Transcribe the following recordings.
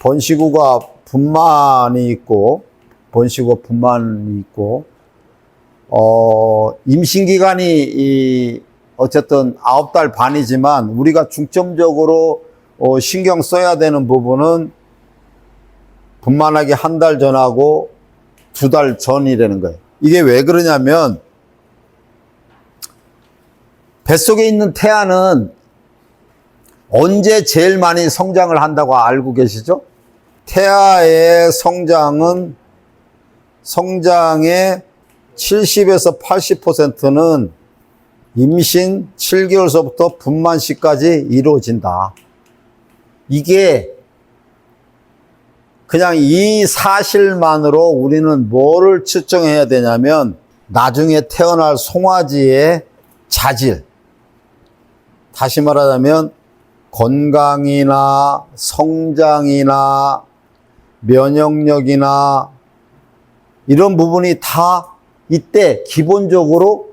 번식후가 분만이 있고, 임신기간이 어쨌든 9달 반이지만 우리가 중점적으로 신경 써야 되는 부분은 분만하기 1달 전하고 2달 전이라는 거예요. 이게 왜 그러냐면 뱃속에 있는 태아는 언제 제일 많이 성장을 한다고 알고 계시죠? 태아의 성장의 70에서 80%는 임신 7개월서부터 분만 시까지 이루어진다. 이게 그냥 이 사실만으로 우리는 뭐를 측정해야 되냐면 나중에 태어날 송아지의 자질, 다시 말하자면 건강이나 성장이나 면역력이나 이런 부분이 다 이때 기본적으로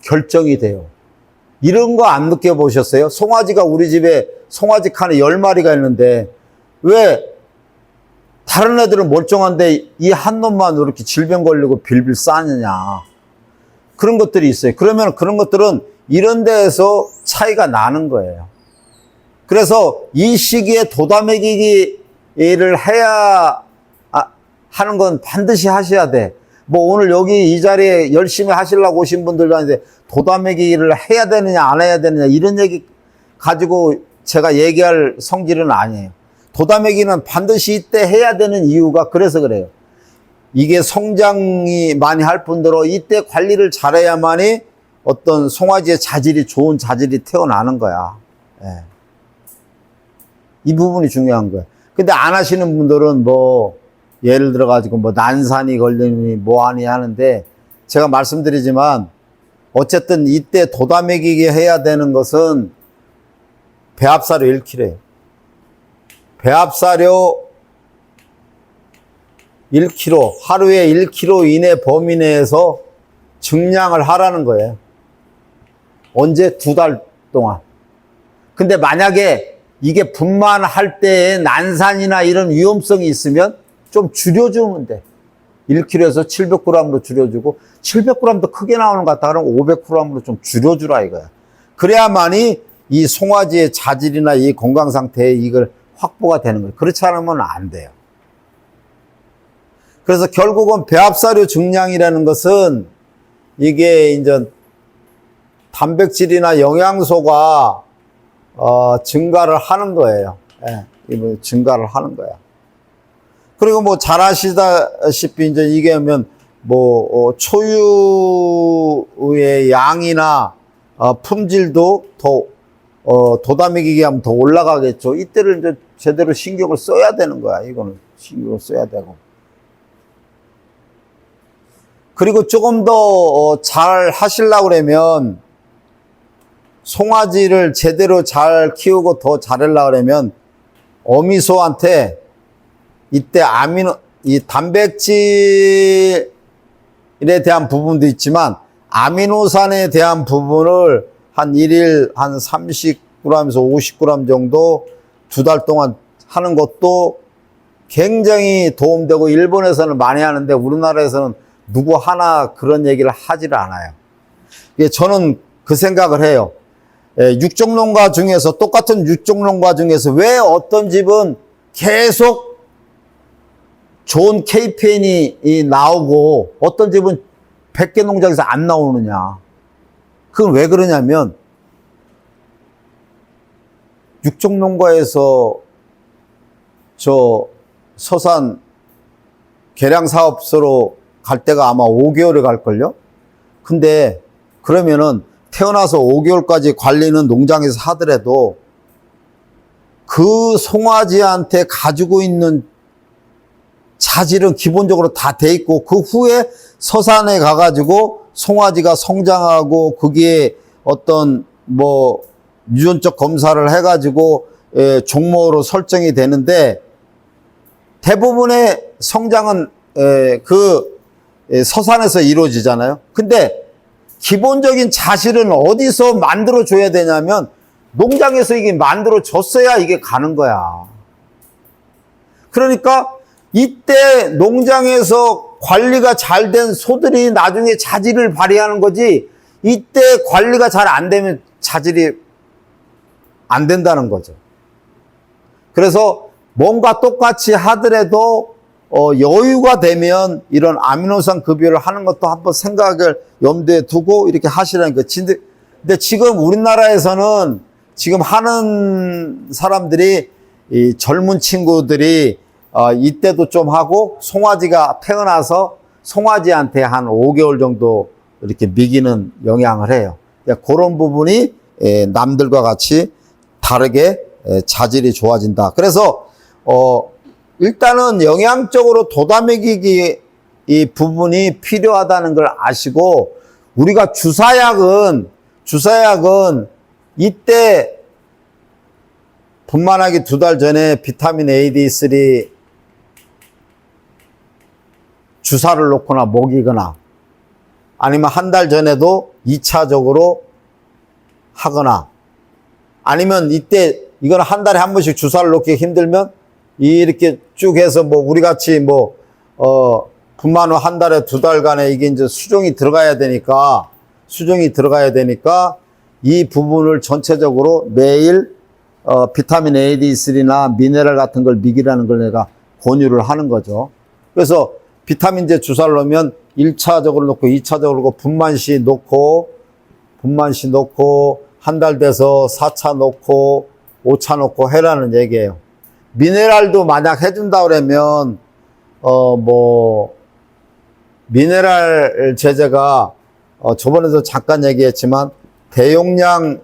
결정이 돼요. 이런 거 안 느껴보셨어요? 송아지가 우리 집에 송아지 칸에 10마리가 있는데 왜 다른 애들은 멀쩡한데 이 한 놈만 이렇게 질병 걸리고 빌빌 싸느냐. 그런 것들이 있어요. 그러면 그런 것들은 이런 데에서 차이가 나는 거예요. 그래서 이 시기에 도다매기기를 해야 하는 건 반드시 하셔야 돼. 뭐 오늘 여기 이 자리에 열심히 하시려고 오신 분들도 아닌데 도다매기기를 해야 되느냐 안 해야 되느냐 이런 얘기 가지고 제가 얘기할 성질은 아니에요. 도다매기는 반드시 이때 해야 되는 이유가 그래서 그래요. 이게 성장이 많이 할 뿐더러 이때 관리를 잘해야만이 어떤 송아지의 자질이 좋은 자질이 태어나는 거야. 예. 이 부분이 중요한 거예요. 근데 안 하시는 분들은 뭐 예를 들어 가지고 뭐 난산이 걸리니 뭐하니 하는데 제가 말씀드리지만 어쨌든 이때 도다매기기 해야 되는 것은 배합사료 1kg예요. 배합사료 1kg, 하루에 1kg 이내 범위 내에서 증량을 하라는 거예요. 언제? 2달 동안. 근데 만약에 이게 분만할 때에 난산이나 이런 위험성이 있으면 좀 줄여주면 돼. 1kg에서 700g으로 줄여주고 700g 더 크게 나오는 것 같다 그러면 500g으로 좀 줄여주라 이거야. 그래야만이 이 송아지의 자질이나 이 건강 상태에 이걸 확보가 되는 거예요. 그렇지 않으면 안 돼요. 그래서 결국은 배합사료 증량이라는 것은 이게 이제 단백질이나 영양소가 증가를 하는 거예요. 예, 증가를 하는 거야. 그리고 뭐 잘 아시다시피 이제 이게 하면 뭐 초유의 양이나 품질도 더 도다매기기 하면 더 올라가겠죠. 이때를 이제 제대로 신경을 써야 되는 거야. 이거는 신경을 써야 되고. 그리고 조금 더 잘 하시려고 그러면 송아지를 제대로 잘 키우고 더 잘하려고 그러면 어미소한테 이때 이 단백질에 대한 부분도 있지만 아미노산에 대한 부분을 한 1일 한 30g에서 50g 정도 2달 동안 하는 것도 굉장히 도움되고 일본에서는 많이 하는데 우리나라에서는 누구 하나 그런 얘기를 하지를 않아요. 저는 그 생각을 해요. 육종농가 중에서 똑같은 육종농가 중에서 왜 어떤 집은 계속 좋은 KPN이 나오고 어떤 집은 100개 농장에서 안 나오느냐. 그건 왜 그러냐면 육종농가에서 저 서산 계량사업소로 갈 때가 아마 5개월에 갈걸요? 근데 그러면은 태어나서 5개월까지 관리는 농장에서 하더라도 그 송아지한테 가지고 있는 자질은 기본적으로 다 돼 있고 그 후에 서산에 가가지고 송아지가 성장하고 거기에 어떤 뭐 유전적 검사를 해가지고 종모로 설정이 되는데 대부분의 성장은 그 서산에서 이루어지잖아요. 근데 기본적인 자질은 어디서 만들어줘야 되냐면 농장에서 이게 만들어졌어야 이게 가는 거야. 그러니까 이때 농장에서 관리가 잘 된 소들이 나중에 자질을 발휘하는 거지, 이때 관리가 잘 안 되면 자질이 안 된다는 거죠. 그래서 뭔가 똑같이 하더라도 여유가 되면 이런 아미노산 급여를 하는 것도 한번 생각을 염두에 두고 이렇게 하시라는 거. 근데 지금 우리나라에서는 지금 하는 사람들이, 이 젊은 친구들이 이때도 좀 하고, 송아지가 태어나서 송아지한테 한 5개월 정도 이렇게 먹이는 영향을 해요. 그러니까 그런 부분이 남들과 같이 다르게 자질이 좋아진다. 그래서 일단은 영양적으로 돋아먹이기 이 부분이 필요하다는 걸 아시고, 우리가 주사약은 이때 분만하기 2달 전에 비타민 A, D3 주사를 놓거나 먹이거나, 아니면 한 달 전에도 2차적으로 하거나, 아니면 이때 이건 한 달에 한 번씩 주사를 놓기 힘들면 이렇게 쭉 해서 뭐 우리 같이 분만 후 한 달에 2달간에 이게 이제 수정이 들어가야 되니까 이 부분을 전체적으로 매일 비타민 A, D3나 미네랄 같은 걸 먹이라는 걸 내가 권유를 하는 거죠. 그래서 비타민제 주사를 놓으면 1차적으로 놓고 2차적으로 놓고 분만시 놓고 한 달 돼서 4차 놓고 5차 놓고 해라는 얘기예요. 미네랄도 만약 해준다 그러면 미네랄 제제가 저번에도 잠깐 얘기했지만 대용량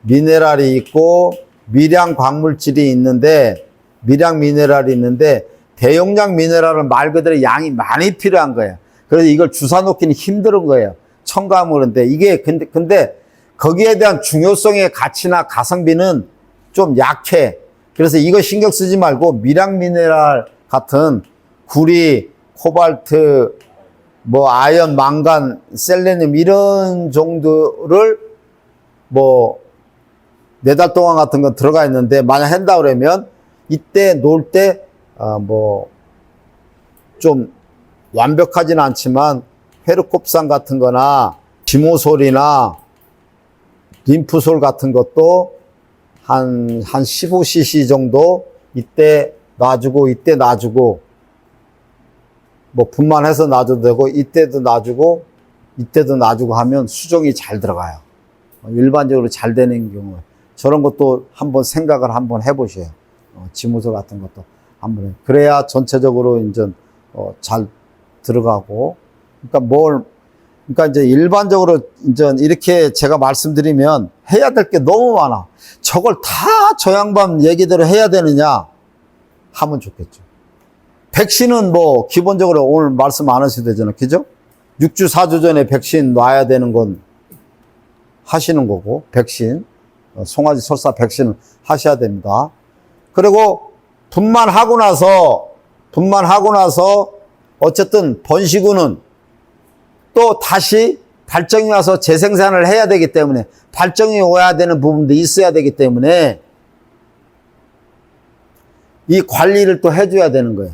미네랄이 있고 미량 광물질이 있는데, 미량 미네랄이 있는데 대용량 미네랄은 말 그대로 양이 많이 필요한 거예요. 그래서 이걸 주사 놓기는 힘든 거예요. 첨가물인데 이게 근데 거기에 대한 중요성의 가치나 가성비는 좀 약해. 그래서 이거 신경 쓰지 말고 미량 미네랄 같은 구리, 코발트, 아연, 망간, 셀레늄 이런 정도를 4달 동안 같은 건 들어가 있는데, 만약 한다 그러면 이때 놓을 때 좀 완벽하진 않지만 헤르콥산 같은 거나 지모솔이나 림프솔 같은 것도 한 15cc 정도 이때 놔주고, 이때 놔주고, 분만해서 놔줘도 되고, 이때도 놔주고, 이때도 놔주고 하면 수정이 잘 들어가요. 일반적으로 잘 되는 경우. 저런 것도 한번 생각을 한번 해보세요. 지모솔 같은 것도 한번 해. 그래야 전체적으로 이제 잘 들어가고. 그러니까 이제 일반적으로 이제 이렇게 제가 말씀드리면 해야 될 게 너무 많아. 저걸 다 저 양반 얘기대로 해야 되느냐 하면 좋겠죠. 백신은 기본적으로 오늘 말씀 안 하셔도 되잖아요. 그죠? 6주, 4주 전에 백신 놔야 되는 건 하시는 거고, 백신, 송아지 설사 백신을 하셔야 됩니다. 그리고 분만하고 나서 어쨌든 번식 후는 또 다시 발정이 와서 재생산을 해야 되기 때문에, 발정이 와야 되는 부분도 있어야 되기 때문에 이 관리를 또 해줘야 되는 거예요.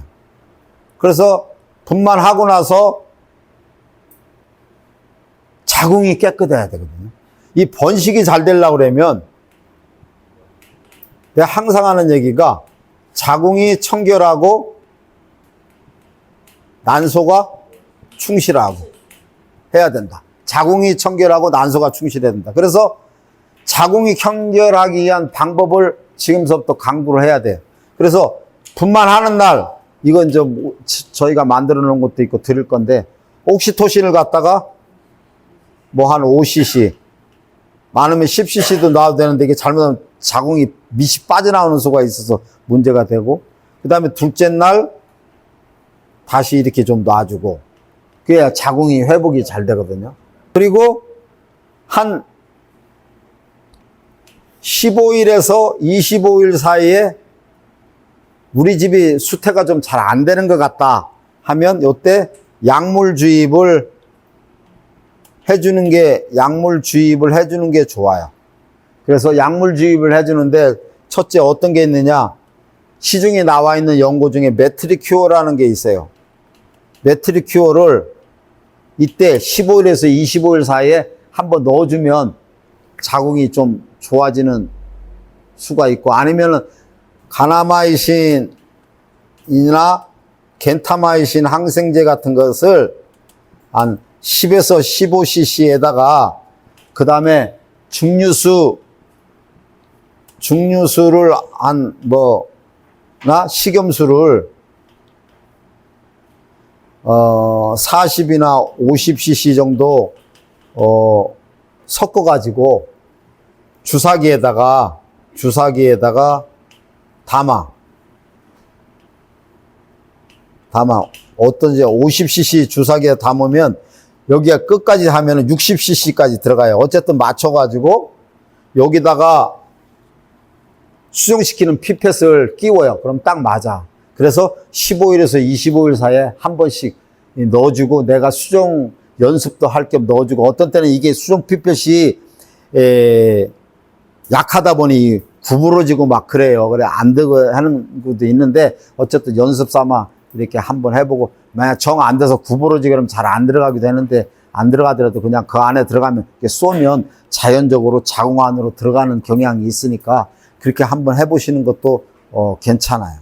그래서 분만하고 나서 자궁이 깨끗해야 되거든요. 이 번식이 잘 되려고 그러면 내가 항상 하는 얘기가 자궁이 청결하고 난소가 충실하고 해야 된다. 자궁이 청결하고 난소가 충실해야 된다. 그래서 자궁이 청결하기 위한 방법을 지금서부터 강구를 해야 돼요. 그래서 분만하는 날, 이건 저희가 만들어 놓은 것도 있고 드릴 건데, 옥시토신을 갖다가 한 5cc, 많으면 10cc도 놔도 되는데, 이게 잘못하면 자궁이 밑이 빠져나오는 수가 있어서 문제가 되고, 그 다음에 둘째 날 다시 이렇게 좀 놔주고, 그래야 자궁이 회복이 잘 되거든요. 그리고 한 15일에서 25일 사이에 우리 집이 수태가 좀 잘 안 되는 것 같다 하면 이때 약물 주입을 해주는 게 좋아요. 그래서 약물 주입을 해주는데 첫째 어떤 게 있느냐, 시중에 나와 있는 연고 중에 메트리큐어라는 게 있어요. 메트리큐어를 이때 15일에서 25일 사이에 한번 넣어주면 자궁이 좀 좋아지는 수가 있고, 아니면은 가나마이신이나 겐타마이신 항생제 같은 것을 한 10에서 15cc에다가 그 다음에 증류수를 나 식염수를 40이나 50cc 정도 섞어 가지고 주사기에다가 담아 어떤지 50cc 주사기에 담으면 여기가 끝까지 하면은 60cc까지 들어가요. 어쨌든 맞춰가지고 여기다가 수정시키는 피펫을 끼워요. 그럼 딱 맞아. 그래서 15일에서 25일 사이에 한 번씩 넣어주고, 내가 수정 연습도 할 겸 넣어주고, 어떤 때는 이게 수정 피펫이 약하다 보니 구부러지고 막 그래요. 그래 안 되고 하는 것도 있는데, 어쨌든 연습 삼아 이렇게 한번 해보고, 만약 정 안 돼서 구부러지게 그러면 잘 안 들어가기도 하는데, 안 들어가더라도 그냥 그 안에 들어가면 쏘면 자연적으로 자궁 안으로 들어가는 경향이 있으니까 그렇게 한번 해보시는 것도 괜찮아요.